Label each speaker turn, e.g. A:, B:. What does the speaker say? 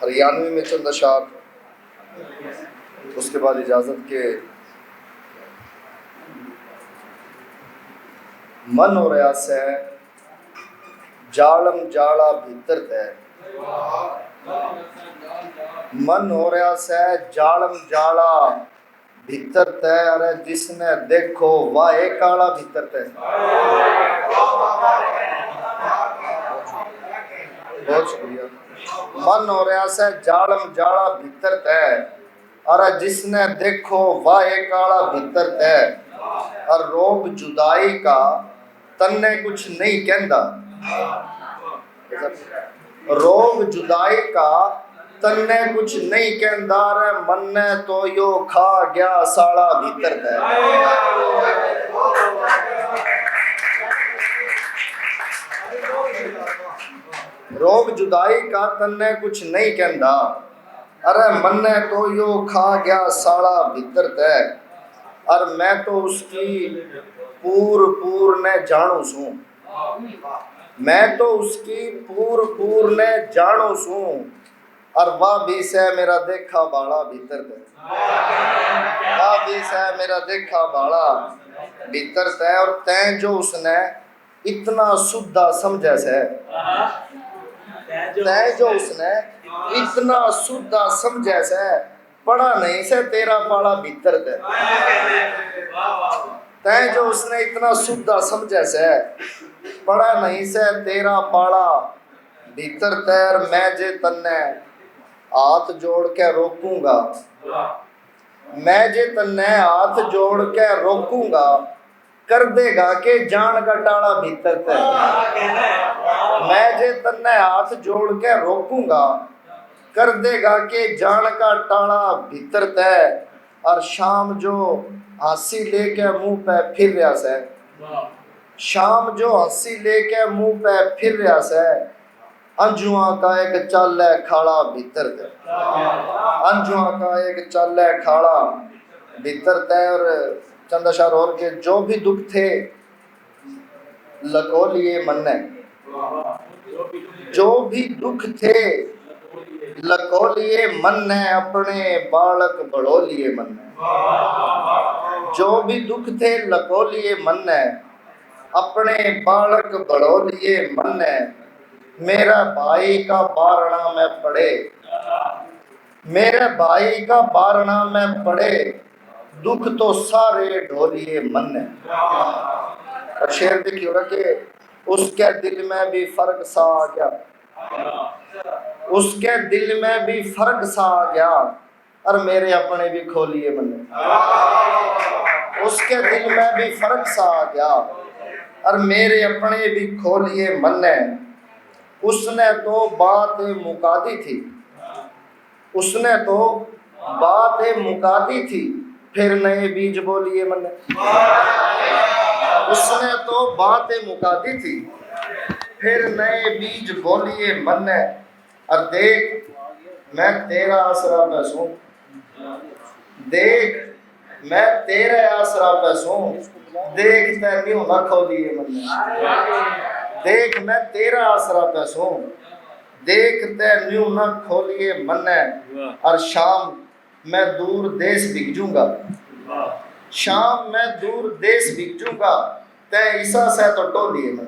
A: हरियाणवी में चंद अशार, उसके बाद इजाज़त के मन हो रहा से जालम जाला भीतर तय, मन हो रहा से जालम जाला भीतर तय। अरे जिसने देखो वाह एक काला भीतर तय। बहुत शुक्रिया। मन हो रहा से जालम जाला भीतर तय, अरे जिसने देखो वाह एक काला भीतर तय। और रोग जुदाई का तन्ने कुछ नहीं कहता, रोग जुदाई का तन्ने कुछ नहीं कहता। रे मन ने तो यो खा गया साला भीतर तय। रोग जुदाई का तन्ने कुछ नहीं कहता, अरे मन ने तो यो खा गया साला भीतर तय। और मैं तो उसकी पूर ने जानू सूं, मैं तो उसकी पूर ने जानू सूं। और वाह भी से मेरा देखा बाड़ा भीतर तय, वाह भी से मेरा देखा बाड़ा भीतर तय। और तय जो उसने इतना सुद्धा समझे से, तय जो उसने इतना सुद्धा समझे से, पढ़ा नहीं से तेरा पाड़ा भीतर तय। तय जो उसने इतना सुद्धा समझे से, पढ़ा नहीं से तेरा पाड़ा भीतर तय। और मैं जे तन्ने हाथ जोड़ के रोकूंगा, मैं जे तन्ने हाथ जोड़ के रोकूंगा, कर देगा के जान का टाला भीतर तय। मैं जे तन्ने हाथ जोड़ के रोकूंगा, कर देगा के जान का टाला भीतर तय। और शाम जो हंसी लेके मुंह पे फिर रहा से, शाम जो हंसी लेके मुंह पे फिर रहा से, अंजुआ का एक चाल खाड़ा भीतर तय, अंजुआ का एक चाल खाड़ा भीतर तय। और चंद अशार और के जो भी दुख थे लको लिए मन ने, जो भी दुख थे लको लिए मन ने, अपने बालक बढ़ो लिए मन ने। जो भी दुख थे लको लिए मन ने, अपने बालक बढ़ो लिए मन ने। मेरा भाई का बारना में पड़े, मेरे भाई का बारना में पड़े, दुख तो सारे ढोलिए मन ने। और शेर देखिए ना कि उसके दिल में भी फर्क सा आ गया, उसके दिल में भी फर्क सा आ गया। और मेरे अपने भी खोलिए मन ने, उसके दिल में भी फर्क सा आ गया। और मेरे अपने भी खोलिए मन ने। उसने तो बात मुका दी थी, उसने तो बात मुका दी थी, फिर नए बीज बोलिए मन ने। उसने तो बात मुका दी थी, फिर नए बीज बोलिए मन ने। और देख मैं तेरा आसरा पे सूं, देख मैं तेरे आसरा पे सूं, देख तेरी ना खोलिए मन ने। देख मैं तेरा आसरा पे सूं, देख तेरी ना खोलिए मन ने। और शाम मैं दूर देश भिजूंगा, शाम मैं दूर देश भिजूंगा, तय ईसा से तो टोलिए मन।